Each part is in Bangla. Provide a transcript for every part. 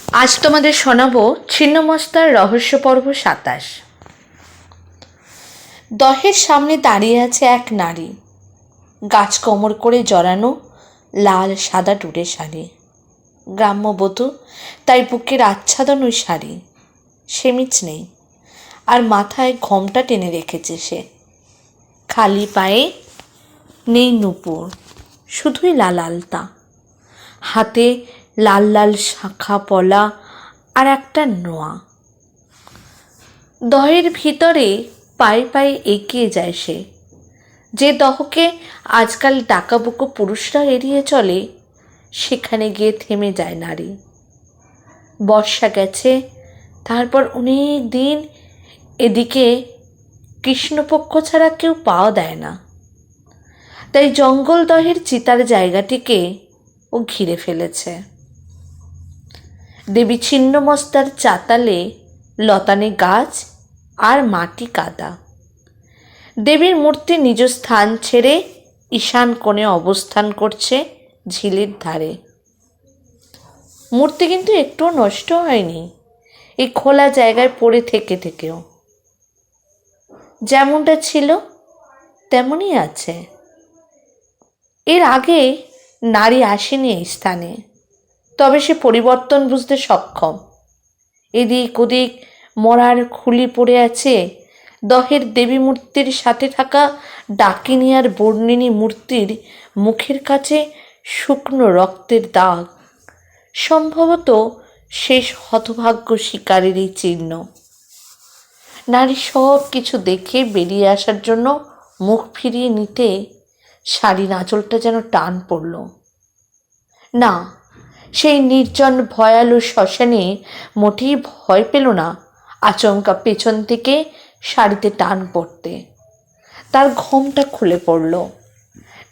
আজ তোমাদের শোনাবো ছিন্নমস্তার রহস্য পর্ব ২৭। দহের সামনে দাঁড়িয়ে আছে এক নারী, গাছ কোমর করে জড়ানো লাল সাদা টুটে শাড়ি। গ্রাম্যবধূ, তাই বুকের আচ্ছাদন ওই শাড়ি, সেমিচ নেই, আর মাথায় ঘোমটা টেনে রেখেছে সে। খালি পায়ে, নেই নূপুর, শুধুই লাল আলতা, হাতে লাল লাল শাখা পলা আর একটা নোয়া। দহের ভিতরে পায়ে পায়ে এগিয়ে যায় সে, যে দহকে আজকাল ডাকাবুকো পুরুষরা এড়িয়ে চলে, সেখানে গিয়ে থেমে যায় নারী। বর্ষা গেছে, তারপর অনেক দিন এদিকে কৃষ্ণপক্ষ ছাড়া কেউ পাওয়া দেয় না, তাই জঙ্গল দহের চিতার জায়গাটিকে ও ঘিরে ফেলেছে। দেবী ছিন্নমস্তার চাতালে লতানে গাছ আর মাটি কাদা। দেবীর মূর্তি নিজ স্থান ছেড়ে ঈশান কোণে অবস্থান করছে ঝিলের ধারে। মূর্তি কিন্তু একটুও নষ্ট হয়নি, এই খোলা জায়গায় পড়ে থেকেও যেমনটা ছিল তেমনই আছে। এর আগে নারী আসেনি এই স্থানে, তবে সে পরিবর্তন বুঝতে সক্ষম। এদিক ওদিক মরার খুলি পড়ে আছে দহের দেবী মূর্তির সাথে থাকা ডাকিনী আর বর্ণিনী মূর্তির মুখের কাছে শুকনো রক্তের দাগ, সম্ভবত শেষ হতভাগ্য শিকারেরই চিহ্ন। নারী সব কিছু দেখে বেরিয়ে আসার জন্য মুখ ফিরিয়ে নিতে শাড়ির আঁচলটা যেন টান পড়ল। না, সেই নির্জন ভয়ালু শ্মশানে মোটেই ভয় পেল না আচমকা পেছন থেকে শাড়িতে টান পড়তে। তার ঘোমটা খুলে পড়ল।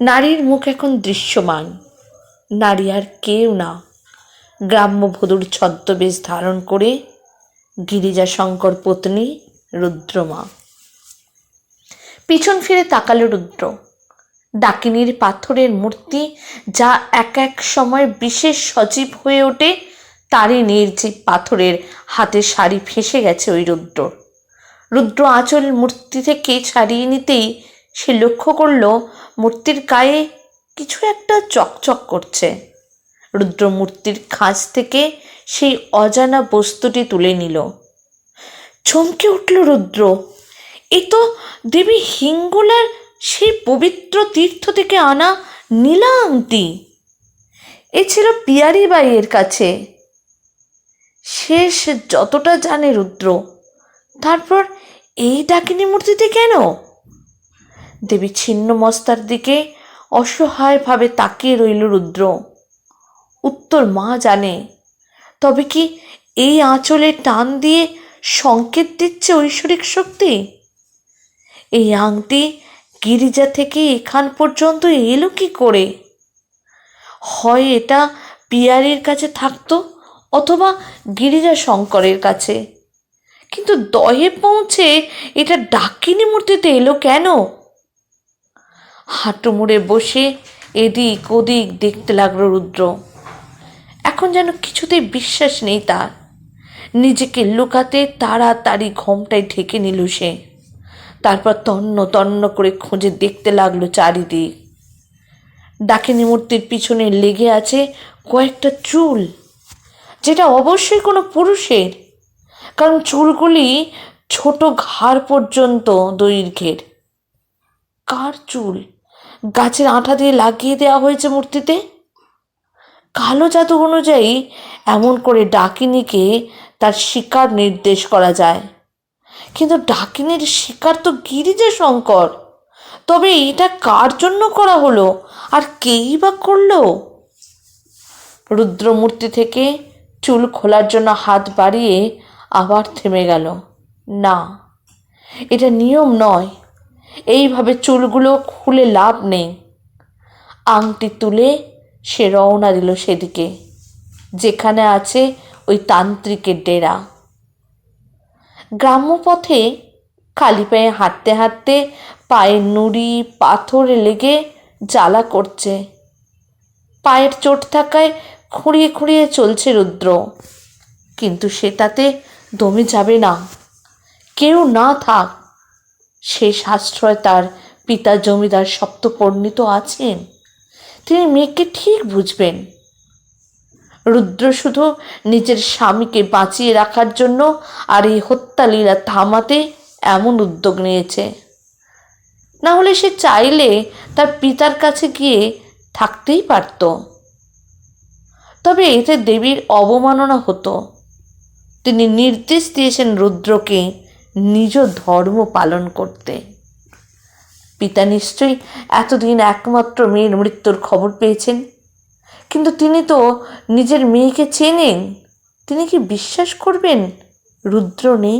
নারীর মুখ এখন দৃশ্যমান। নারী আর কেউ না, গ্রাম্যবধূর ছদ্মবেশ ধারণ করে গিরিজাশঙ্কর পত্নী রুদ্রমা। পিছন ফিরে তাকালো রুদ্র। ডাকিনীর পাথরের মূর্তি, যা এক এক সময় বিশেষ সজীব হয়ে ওঠে, তারই নির্জীব পাথরের হাতে শাড়ি ফেঁসে গেছে ওই রুদ্র আঁচল মূর্তি থেকে ছাড়িয়ে নিতেই সে লক্ষ্য করল মূর্তির গায়ে কিছু একটা চকচক করছে। রুদ্র মূর্তির খাঁজ থেকে সেই অজানা বস্তুটি তুলে নিল। চমকে উঠল রুদ্র। এ তো দেবী হিঙ্গলার সেই পবিত্র তীর্থ থেকে আনা নীলা আংটি। এ ছিল পিয়ারি বাইয়ের কাছে, শেষ যতটা জানে রুদ্র। তারপর এই ডাকিনী মূর্তিতে কেন? দেবী ছিন্নমস্তার দিকে অসহায়ভাবে তাকিয়ে রইল রুদ্র। উত্তর মা জানে। তবে কি এই আঁচলে টান দিয়ে সংকেত দিচ্ছে ঐশ্বরিক শক্তি? এই আংটি গিরিজা থেকে এখান পর্যন্ত এলো কি করে? হয় এটা পিয়ারির কাছে থাকতো, অথবা গিরিজা শঙ্করের কাছে, কিন্তু দহে পৌঁছে এটা ডাকিনী মূর্তিতে এলো কেন? হাঁটু মুড়ে বসে এদিক ওদিক দেখতে লাগলো রুদ্র। এখন যেন কিছুতেই বিশ্বাস নেই তার। নিজেকে লুকাতে তাড়াতাড়ি ঘোমটায় ঢেকে নিল সে। তারপর তন্ন তন্ন করে খুঁজে দেখতে লাগলো চারিদিক। ডাকিনী মূর্তির পিছনে লেগে আছে কয়েকটা চুল, যেটা অবশ্যই কোনো পুরুষের, কারণ চুলগুলি ছোট ঘাড় পর্যন্ত দৈর্ঘ্যের। কার চুল? গাছের আঠা দিয়ে লাগিয়ে দেওয়া হয়েছে মূর্তিতে। কালো জাদু অনুযায়ী এমন করে ডাকিনীকে তার শিকার নির্দেশ করা যায়, কিন্তু ডাকিনীর শিকার তো গিরিজা শঙ্কর। তবে এটা কার জন্য করা হলো, আর কেই বা করলো? রুদ্রমূর্তি থেকে চুল খোলার জন্য হাত বাড়িয়ে আবার থেমে গেল। না, এটা নিয়ম নয়, এইভাবে চুলগুলো খুলে লাভ নেই। আংটি তুলে সে রওনা দিল সেদিকে, যেখানে আছে ওই তান্ত্রিকের ডেরা। গ্রাম্যপথে খালি পায়ে হাঁটতে হাঁটতে পায়ের নুড়ি পাথরে লেগে জ্বালা করছে। পায়ের চোট থাকায় খুঁড়িয়ে খুঁড়িয়ে চলছে রুদ্র। কিন্তু সে তাতে দমে যাবে না। কেউ না থাক, শেষ আশ্রয় তার পিতা জমিদার সপ্তপর্ণিত আছেন। তিনি মেয়েকে ঠিক বুঝবেন। রুদ্র শুধু নিজের স্বামীকে বাঁচিয়ে রাখার জন্য আর এই হত্যালীলা থামাতে এমন উদ্যোগ নিয়েছে। না হলে সে চাইলে তার পিতার কাছে গিয়ে থাকতেই পারত। তবে এতে দেবীর অবমাননা হতো। তিনি নির্দেশ দিয়েছেন রুদ্রকে নিজ ধর্ম পালন করতে। পিতা নিশ্চয়ই এতদিন একমাত্র মেয়ের মৃত্যুর খবর পেয়েছেন, কিন্তু তিনি তো নিজের মেয়েকে চেনেন। তিনি কি বিশ্বাস করবেন রুদ্র নেই?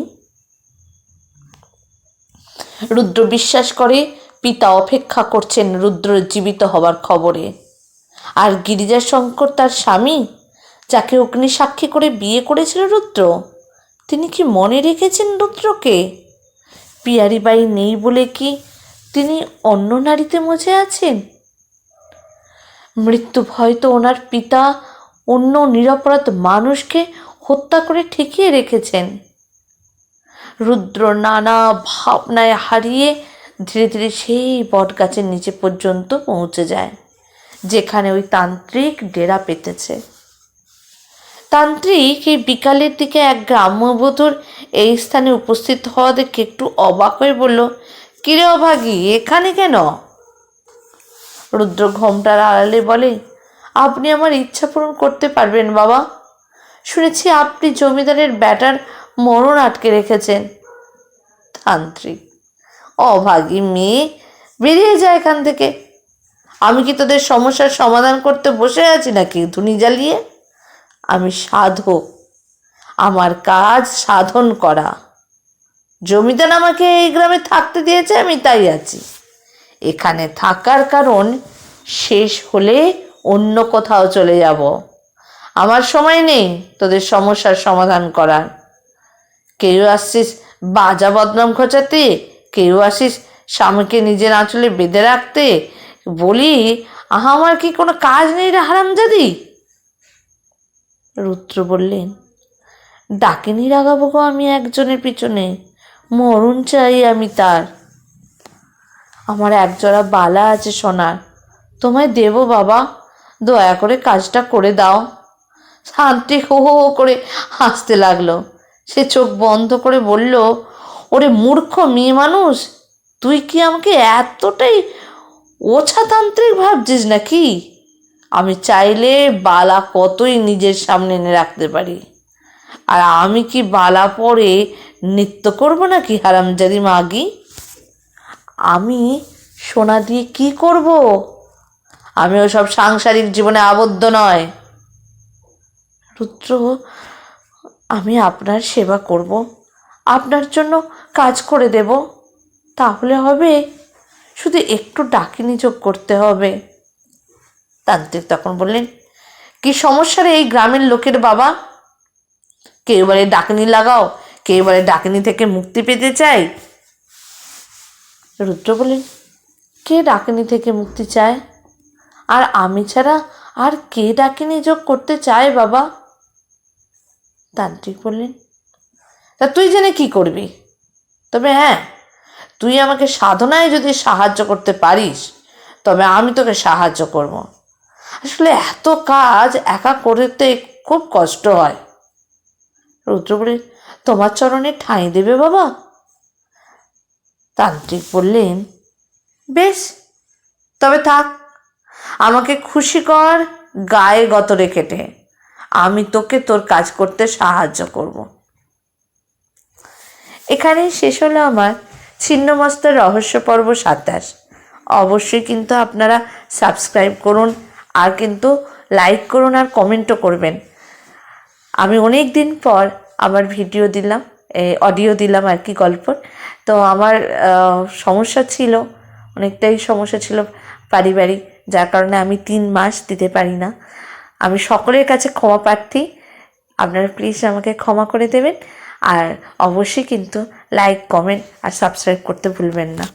রুদ্র বিশ্বাস করে পিতা অপেক্ষা করছেন রুদ্র জীবিত হবার খবরে। আর গিরিজাশঙ্কর তার স্বামী, যাকে অগ্নিসাক্ষী করে বিয়ে করেছিল রুদ্র, তিনি কি মনে রেখেছেন রুদ্রকে? পিয়ারিবাই নেই বলে কি তিনি অন্য নারীতে মজে আছেন? মৃত্যু ভয় তো ওনার পিতা অন্য নিরপরাধ মানুষকে হত্যা করে ঠেকিয়ে রেখেছেন। রুদ্র নানা ভাবনায় হারিয়ে ধীরে ধীরে সেই বটগাছের নিচে পর্যন্ত পৌঁছে যায়, যেখানে ওই তান্ত্রিক ডেরা পেতেছে। তান্ত্রিক এই বিকালের দিকে এক গ্রাম্যবধূর এই স্থানে উপস্থিত হওয়া দেখে একটু অবাক হয়ে বলল, কিরে অভাগী, এখানে কেন? রুদ্র ঘোমটার আড়ালে বলে, আপনি আমার ইচ্ছা পূরণ করতে পারবেন বাবা। শুনেছি আপনি জমিদারের ব্যাটার মরণ আটকে রেখেছেন। তান্ত্রিক, অভাগী মেয়ে, বেরিয়ে যায় এখান থেকে। আমি কি তোদের সমস্যার সমাধান করতে বসে আছি নাকি ধুনি জ্বালিয়ে? আমি সাধক, আমার কাজ সাধন করা। জমিদার আমাকে এই গ্রামে থাকতে দিয়েছে, আমি তাই আছি। এখানে থাকার কারণ শেষ হলে অন্য কোথাও চলে যাব। আমার সময় নেই তোদের সমস্যার সমাধান করার। কেউ আসছিস বাজা বদনাম খোঁচাতে, কেউ আসিস স্বামীকে নিজের আঁচলে বেঁধে রাখতে। বলি, আমার কি কোনো কাজ নেই রে হারামজাদি? রুদ্র বললেন, ডাকিনি রাগাবো গো আমি একজনের পিছনে? মরণ চাই আমি তার। আমার একজোড়া বালা আছে সোনার, তোমায় দেবো বাবা, দয়া করে কাজটা করে দাও। শান্তি হো হো করে হাসতে লাগলো। সে চোখ বন্ধ করে বলল, ওরে মূর্খ মেয়ে মানুষ, তুই কি আমাকে এতটাই ওছাতান্ত্রিক ভাবছিস নাকি? আমি চাইলে বালা কতই নিজের সামনে এনে রাখতে পারি। আর আমি কি বালা পরে নৃত্য করব নাকি হারামজাদি মাগি? আমি সোনা দিয়ে কি করব? আমি ওসব সাংসারিক জীবনে আবদ্ধ নয়। রুদ্র, আমি আপনার সেবা করব, আপনার জন্য কাজ করে দেব, তাহলে হবে। শুধু একটু ডাকিনি যোগ করতে হবে। তান্ত্রিক তখন বললেন, কি সমস্যা রে এই গ্রামের লোকের বাবা? কেউ বলে ডাকিনি লাগাও, কেউ বলে ডাকিনি থেকে মুক্তি পেতে চাই। রুদ্র বললেন, কে ডাকিনি থেকে মুক্তি চায়? আর আমি ছাড়া আর কে ডাকিনি যোগ করতে চায় বাবা? তান্ত্রিক বললেন, তা তুই জেনে কি করবি? তবে হ্যাঁ, তুই আমাকে সাধনায় যদি সাহায্য করতে পারিস তবে আমি তোকে সাহায্য করব। আসলে এত কাজ একা করতে খুব কষ্ট হয়। রুদ্র বললেন, তোমার চরণে ঠাঁই দেবে বাবা? তান্ত্রিক বললেন, বেশ, তবে থাক, আমাকে খুশি কর গায়ে গতরে কেটে। আমি তোকে তোর কাজ করতে সাহায্য করব। এখানেই শেষ হলো আমার ছিন্নমস্তার রহস্য পর্ব 27। অবশ্যই কিন্তু আপনারা সাবস্ক্রাইব করুন, আর কিন্তু লাইক করুন, আর কমেন্টও করবেন। আমি অনেক দিন পর আবার ভিডিও দিলাম, অডিও দিলাম আর কি, গল্পর। তো আমার সমস্যা ছিল, অনেকটাই সমস্যা ছিল পারিবারিক, যার কারণে আমি 3 মাস দিতে পারি না। আমি সকলের কাছে ক্ষমা প্রার্থী, আপনারা প্লিজ আমাকে ক্ষমা করে দেবেন। আর অবশ্যই কিন্তু লাইক, কমেন্ট আর সাবস্ক্রাইব করতে ভুলবেন না।